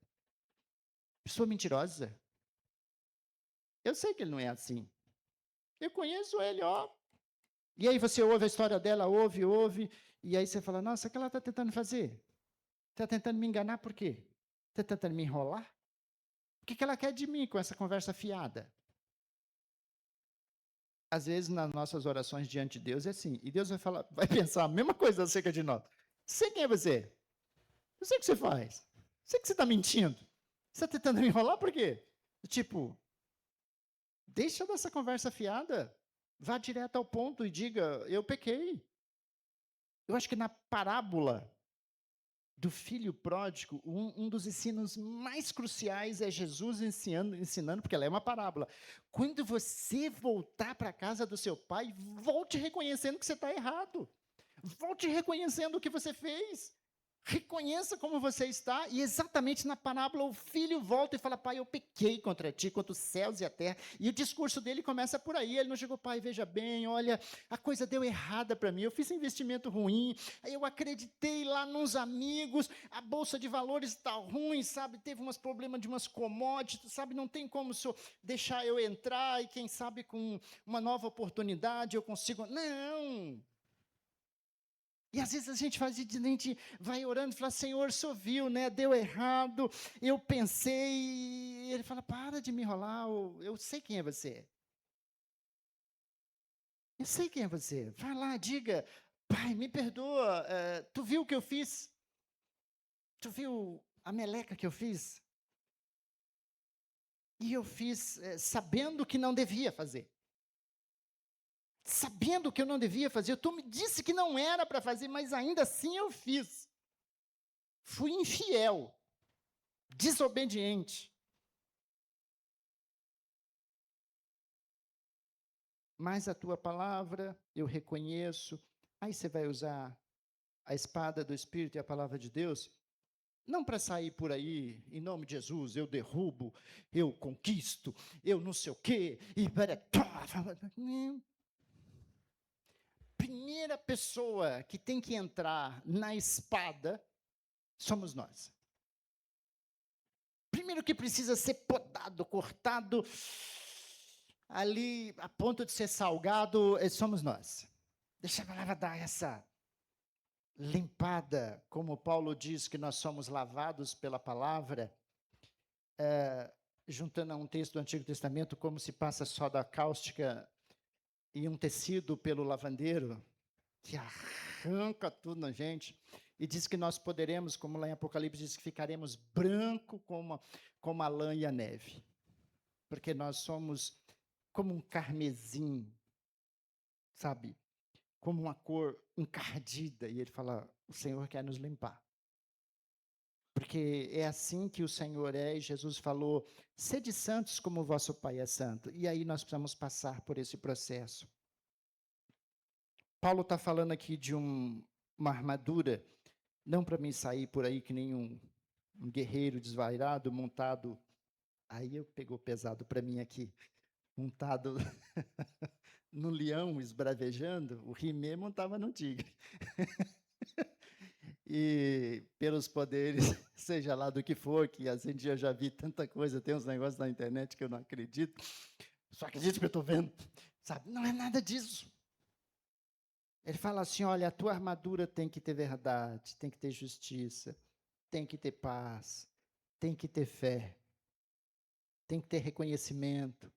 Speaker 1: pessoa mentirosa. Eu sei que ele não é assim. Eu conheço ele, ó. E aí você ouve a história dela, ouve, e aí você fala, nossa, o que ela está tentando fazer? Está tentando me enganar por quê? Está tentando me enrolar? O que ela quer de mim com essa conversa fiada? Às vezes, nas nossas orações diante de Deus, é assim, e Deus vai pensar a mesma coisa acerca de nós. Sei quem é você. Eu sei o que você faz. Sei que você está mentindo. Você está tentando me enrolar por quê? Tipo, deixa dessa conversa fiada. Vá direto ao ponto e diga, eu pequei. Eu acho que na parábola do filho pródigo, um dos ensinos mais cruciais é Jesus ensinando, porque ela é uma parábola. Quando você voltar para a casa do seu pai, volte reconhecendo que você está errado. Volte reconhecendo o que você fez. Reconheça como você está, e exatamente na parábola o filho volta e fala, pai, eu pequei contra ti, contra os céus e a terra, e o discurso dele começa por aí, ele não chegou, pai, veja bem, olha, a coisa deu errada para mim, eu fiz um investimento ruim, eu acreditei lá nos amigos, a bolsa de valores está ruim, sabe, teve uns problemas de umas commodities, sabe, não tem como o senhor deixar eu entrar, e quem sabe com uma nova oportunidade eu consigo, não. E às vezes a gente vai orando e fala, Senhor, o Senhor viu, né? Deu errado, eu pensei, e ele fala, para de me enrolar, eu sei quem é você. Eu sei quem é você. Vai lá, diga, pai, me perdoa, tu viu o que eu fiz? Tu viu a meleca que eu fiz? E eu fiz sabendo que não devia fazer. Sabendo que eu não devia fazer, tu me disse que não era para fazer, mas ainda assim eu fiz. Fui infiel, desobediente. Mas a tua palavra eu reconheço. Aí você vai usar a espada do Espírito e a palavra de Deus, não para sair por aí, em nome de Jesus, eu derrubo, eu conquisto, eu não sei o quê, e para. Primeira pessoa que tem que entrar na espada somos nós. Primeiro que precisa ser podado, cortado, ali a ponto de ser salgado, somos nós. Deixa a palavra dar essa limpada, como Paulo diz que nós somos lavados pela palavra, juntando a um texto do Antigo Testamento, como se passa soda cáustica e um tecido pelo lavandeiro, que arranca tudo na gente, e diz que nós poderemos, como lá em Apocalipse diz que ficaremos branco como a lã e a neve, porque nós somos como um carmesim, sabe? Como uma cor encardida, e ele fala, o Senhor quer nos limpar. Porque é assim que o Senhor é, e Jesus falou, sede santos como o vosso Pai é santo. E aí nós precisamos passar por esse processo. Paulo está falando aqui de uma armadura, não para mim sair por aí que nem um guerreiro desvairado, montado Aí pegou pesado para mim aqui, montado no leão esbravejando, o He-Man montava no tigre. E pelos poderes, seja lá do que for, que assim eu já vi tanta coisa, tem uns negócios na internet que eu não acredito, só acredito que eu estou vendo, sabe? Não é nada disso. Ele fala assim, olha, a tua armadura tem que ter verdade, tem que ter justiça, tem que ter paz, tem que ter fé, tem que ter reconhecimento,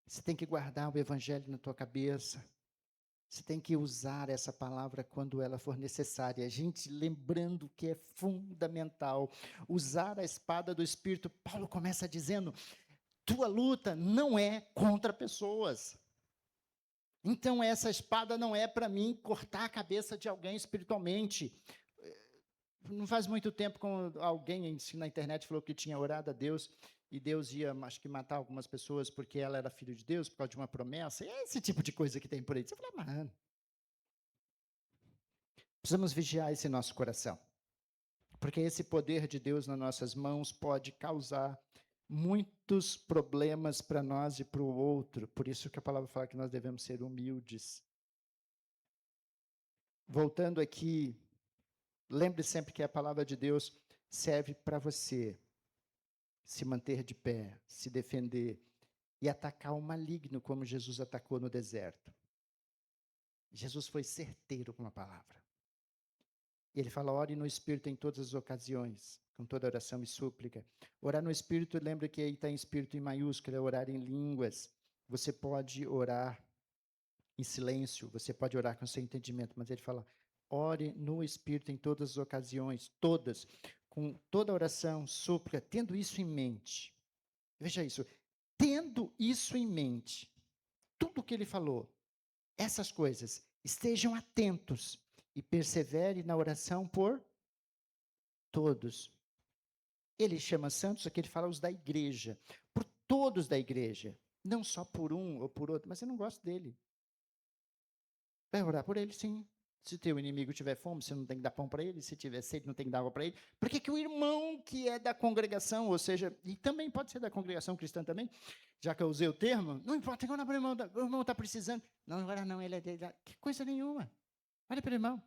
Speaker 1: você tem que guardar o evangelho na tua cabeça, você tem que usar essa palavra quando ela for necessária. A gente lembrando que é fundamental usar a espada do Espírito. Paulo começa dizendo, tua luta não é contra pessoas. Então essa espada não é para mim cortar a cabeça de alguém espiritualmente. Não faz muito tempo, quando alguém na internet falou que tinha orado a Deus e Deus ia, acho que, matar algumas pessoas porque ela era filho de Deus, por causa de uma promessa. É esse tipo de coisa que tem por aí. Você fala, mano, precisamos vigiar esse nosso coração, porque esse poder de Deus nas nossas mãos pode causar muitos problemas para nós e para o outro. Por isso que a palavra fala que nós devemos ser humildes. Voltando aqui, lembre sempre que a palavra de Deus serve para você se manter de pé, se defender e atacar o maligno, como Jesus atacou no deserto. Jesus foi certeiro com a palavra. Ele fala, ore no Espírito em todas as ocasiões, com toda oração e súplica. Orar no Espírito, lembra que aí está em Espírito em maiúscula, é orar em línguas. Você pode orar em silêncio, você pode orar com seu entendimento, mas ele fala, ore no Espírito em todas as ocasiões, todas, com toda oração, súplica, tendo isso em mente. Veja isso, tendo isso em mente, tudo o que ele falou, essas coisas, estejam atentos e persevere na oração por todos. Ele chama santos, aqui ele fala os da igreja, por todos da igreja, não só por um ou por outro, mas eu não gosto dele. Vai orar por ele, sim. Se teu inimigo tiver fome, você não tem que dar pão para ele. Se tiver sede, não tem que dar água para ele. Por que o irmão que é da congregação, ou seja, e também pode ser da congregação cristã também, já que eu usei o termo, não importa, tem que orar para o irmão está precisando. Não, agora não, ele é dele. Que coisa nenhuma. Olha para o irmão.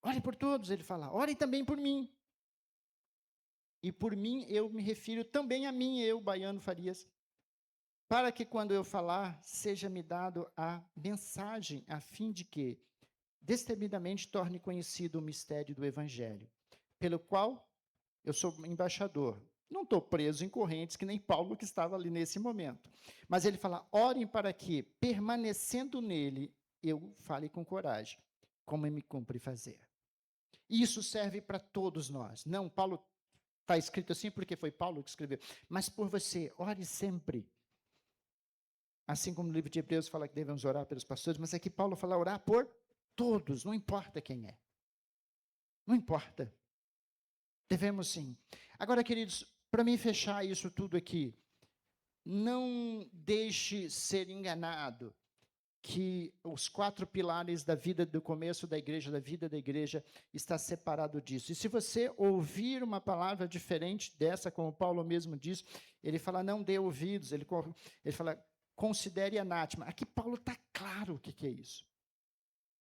Speaker 1: Ore por todos, ele fala. Orem também por mim. E por mim, eu me refiro também a mim, eu, Baiano Farias, para que quando eu falar, seja-me dado a mensagem, a fim de que, destemidamente, torne conhecido o mistério do Evangelho, pelo qual eu sou embaixador. Não estou preso em correntes, que nem Paulo que estava ali nesse momento. Mas ele fala, orem para que, permanecendo nele, eu fale com coragem, como me cumpre fazer. Isso serve para todos nós. Não, Paulo está escrito assim porque foi Paulo que escreveu, mas por você, ore sempre. Assim como no livro de Hebreus fala que devemos orar pelos pastores, mas aqui Paulo fala orar por todos, não importa quem é. Não importa. Devemos sim. Agora, queridos, para mim fechar isso tudo aqui, não deixe ser enganado que os 4 pilares da vida do começo da igreja, da vida da igreja, está separado disso. E se você ouvir uma palavra diferente dessa, como Paulo mesmo diz, ele fala, não dê ouvidos, ele fala, considere anátema. Aqui Paulo está claro o que é isso.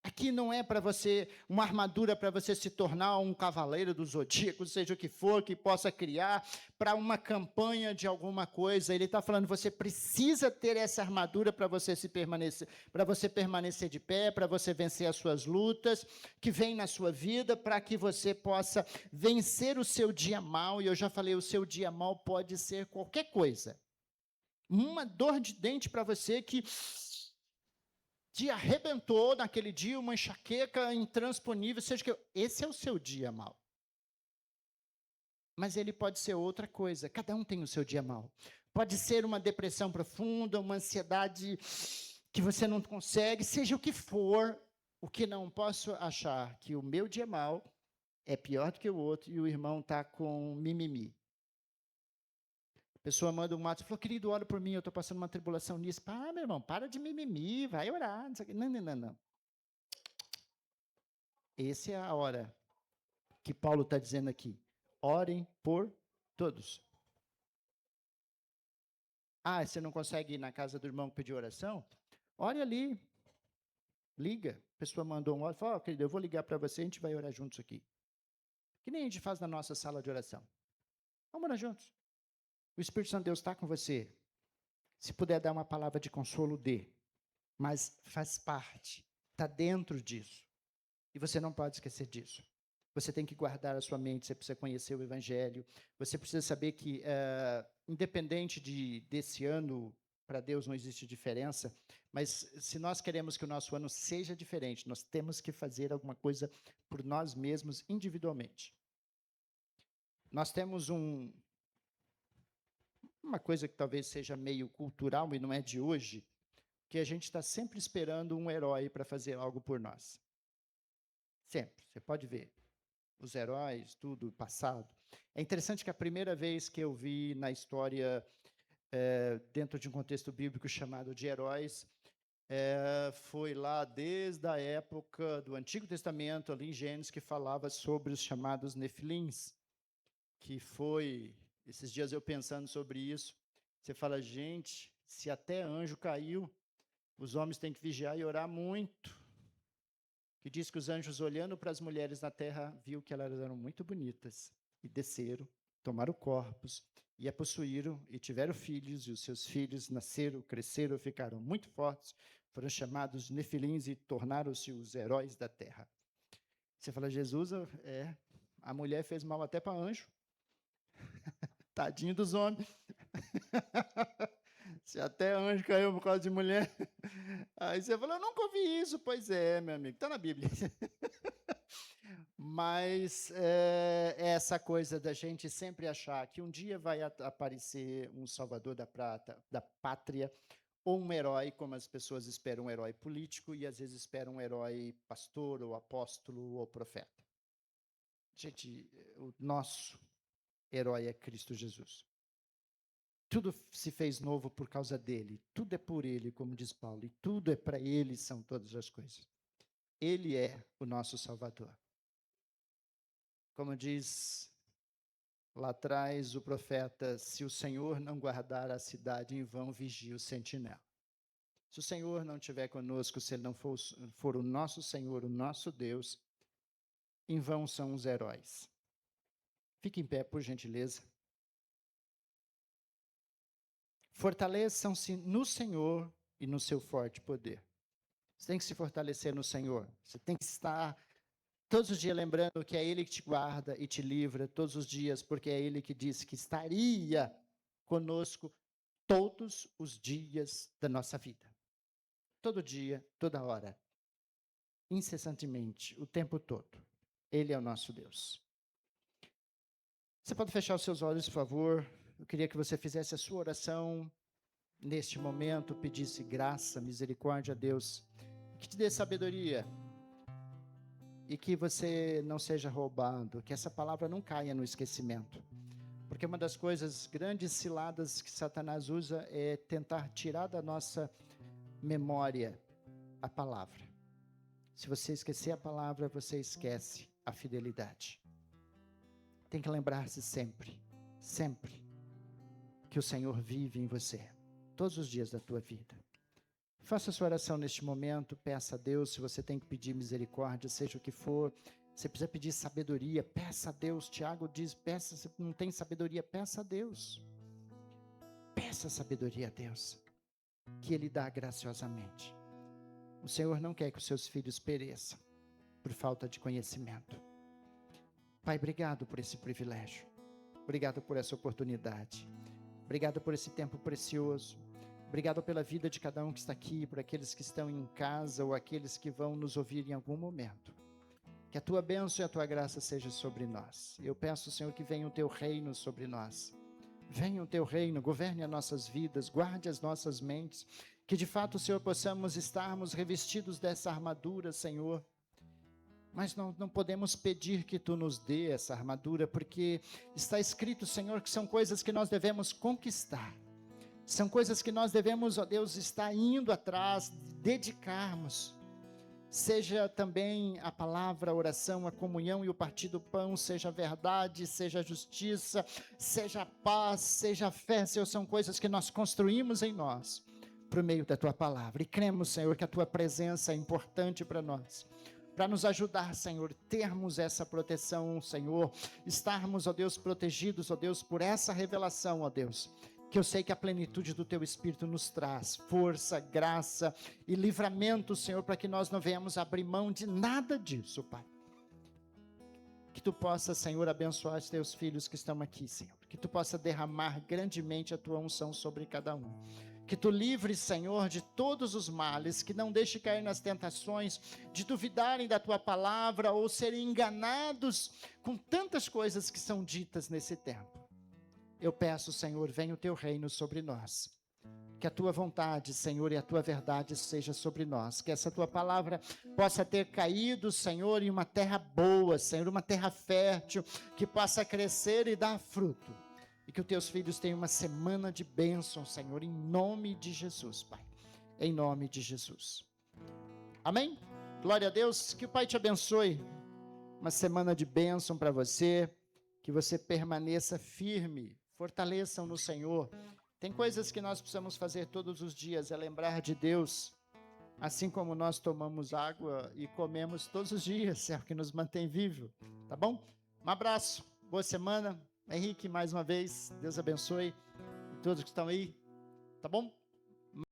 Speaker 1: Aqui não é para você, uma armadura para você se tornar um cavaleiro do zodíaco, seja o que for, que possa criar para uma campanha de alguma coisa. Ele está falando, você precisa ter essa armadura para você permanecer de pé, para você vencer as suas lutas que vêm na sua vida, para que você possa vencer o seu dia mal. E eu já falei, o seu dia mal pode ser qualquer coisa. Uma dor de dente para você que te arrebentou naquele dia, uma enxaqueca intransponível, seja que esse é o seu dia mal. Mas ele pode ser outra coisa, cada um tem o seu dia mal. Pode ser uma depressão profunda, uma ansiedade que você não consegue, seja o que for, o que não posso achar que o meu dia mal é pior do que o outro e o irmão está com mimimi. A pessoa manda um WhatsApp e falou, querido, ora por mim, eu estou passando uma tribulação nisso. Meu irmão, para de mimimi, vai orar. Não. Essa é a hora que Paulo está dizendo aqui. Orem por Todos. Ah, você não consegue ir na casa do irmão pedir oração? Ore ali. Liga. A pessoa mandou um áudio, fala, querido, eu vou ligar para você, a gente vai orar juntos aqui. Que nem a gente faz na nossa sala de oração. Vamos orar juntos. O Espírito Santo de Deus está com você. Se puder dar uma palavra de consolo, dê. Mas faz parte. Está dentro disso. E você não pode esquecer disso. Você tem que guardar a sua mente, você precisa conhecer o Evangelho. Você precisa saber que, independente desse ano, para Deus não existe diferença, mas se nós queremos que o nosso ano seja diferente, nós temos que fazer alguma coisa por nós mesmos individualmente. Nós temos uma coisa que talvez seja meio cultural e não é de hoje, que a gente está sempre esperando um herói para fazer algo por nós. Sempre, você pode ver. Os heróis, tudo, passado. É interessante que a primeira vez que eu vi na história, dentro de um contexto bíblico chamado de heróis, foi lá desde a época do Antigo Testamento, ali em Gênesis, que falava sobre os chamados nefilins, que foi, esses dias eu pensando sobre isso, você fala, gente, se até anjo caiu, os homens têm que vigiar e orar muito, que diz que os anjos, olhando para as mulheres na terra, viu que elas eram muito bonitas, e desceram, tomaram corpos, e a possuíram, e tiveram filhos, e os seus filhos nasceram, cresceram, ficaram muito fortes, foram chamados nefilins e tornaram-se os heróis da terra. Você fala, Jesus, a mulher fez mal até para anjo, tadinho dos homens. Se até anjo caiu por causa de mulher. Aí você fala, eu nunca ouvi isso. Pois é, meu amigo, está na Bíblia. Mas essa coisa da gente sempre achar que um dia vai aparecer um salvador da pátria, ou um herói, como as pessoas esperam um herói político, e às vezes esperam um herói pastor, ou apóstolo, ou profeta. Gente, o nosso herói é Cristo Jesus. Tudo se fez novo por causa dele. Tudo é por ele, como diz Paulo. E tudo é para ele, são todas as coisas. Ele é o nosso Salvador. Como diz lá atrás o profeta, se o Senhor não guardar a cidade, em vão vigia o sentinela. Se o Senhor não estiver conosco, se ele não for o nosso Senhor, o nosso Deus, em vão são os heróis. Fique em pé, por gentileza. Fortaleçam-se no Senhor e no seu forte poder. Você tem que se fortalecer no Senhor. Você tem que estar todos os dias lembrando que é Ele que te guarda e te livra todos os dias, porque é Ele que disse que estaria conosco todos os dias da nossa vida. Todo dia, toda hora. Incessantemente, o tempo todo. Ele é o nosso Deus. Você pode fechar os seus olhos, por favor? Eu queria que você fizesse a sua oração neste momento, pedisse graça, misericórdia a Deus, que te dê sabedoria e que você não seja roubado, que essa palavra não caia no esquecimento. Porque uma das coisas, grandes ciladas que Satanás usa é tentar tirar da nossa memória a palavra. Se você esquecer a palavra, você esquece a fidelidade. Tem que lembrar-se sempre, sempre, que o Senhor vive em você, todos os dias da tua vida. Faça a sua oração neste momento, peça a Deus, se você tem que pedir misericórdia, seja o que for, você precisa pedir sabedoria, peça a Deus. Tiago diz, peça, se não tem sabedoria, peça a Deus. Peça sabedoria a Deus, que Ele dá graciosamente. O Senhor não quer que os seus filhos pereçam por falta de conhecimento. Pai, obrigado por esse privilégio, obrigado por essa oportunidade, obrigado por esse tempo precioso, obrigado pela vida de cada um que está aqui, por aqueles que estão em casa ou aqueles que vão nos ouvir em algum momento. Que a tua bênção e a tua graça seja sobre nós. Eu peço, Senhor, que venha o teu reino sobre nós. Venha o teu reino, governe as nossas vidas, guarde as nossas mentes, que de fato, Senhor, possamos estarmos revestidos dessa armadura, Senhor. Mas não podemos pedir que tu nos dê essa armadura, porque está escrito, Senhor, que são coisas que nós devemos conquistar. São coisas que nós devemos, ó Deus, estar indo atrás, dedicarmos. seja também a palavra, a oração, a comunhão e o partir do pão, seja a verdade, seja a justiça, seja a paz, seja a fé, Senhor, são coisas que nós construímos em nós, por meio da Tua palavra, e cremos, Senhor, que a Tua presença é importante para nós, para nos ajudar, Senhor, termos essa proteção, Senhor, estarmos, ó Deus, protegidos, ó Deus, por essa revelação, ó Deus, que eu sei que a plenitude do Teu Espírito nos traz força, graça e livramento, Senhor, para que nós não venhamos abrir mão de nada disso, Pai. Que Tu possa, Senhor, abençoar os Teus filhos que estão aqui, Senhor, que Tu possa derramar grandemente a Tua unção sobre cada um. Que Tu livres, Senhor, de todos os males, que não deixe cair nas tentações de duvidarem da Tua palavra ou serem enganados com tantas coisas que são ditas nesse tempo. Eu peço, Senhor, venha o Teu reino sobre nós. Que a Tua vontade, Senhor, e a Tua verdade seja sobre nós. Que essa Tua palavra possa ter caído, Senhor, em uma terra boa, Senhor, uma terra fértil, que possa crescer e dar fruto. E que os Teus filhos tenham uma semana de bênção, Senhor, em nome de Jesus, Pai. Em nome de Jesus. Amém? Glória a Deus. Que o Pai te abençoe. Uma semana de bênção para você. Que você permaneça firme. Fortaleçam no Senhor. Tem coisas que nós precisamos fazer todos os dias, é lembrar de Deus, assim como nós tomamos água e comemos todos os dias, é o que nos mantém vivo, tá bom? Um abraço, boa semana. Henrique, mais uma vez, Deus abençoe todos que estão aí, tá bom?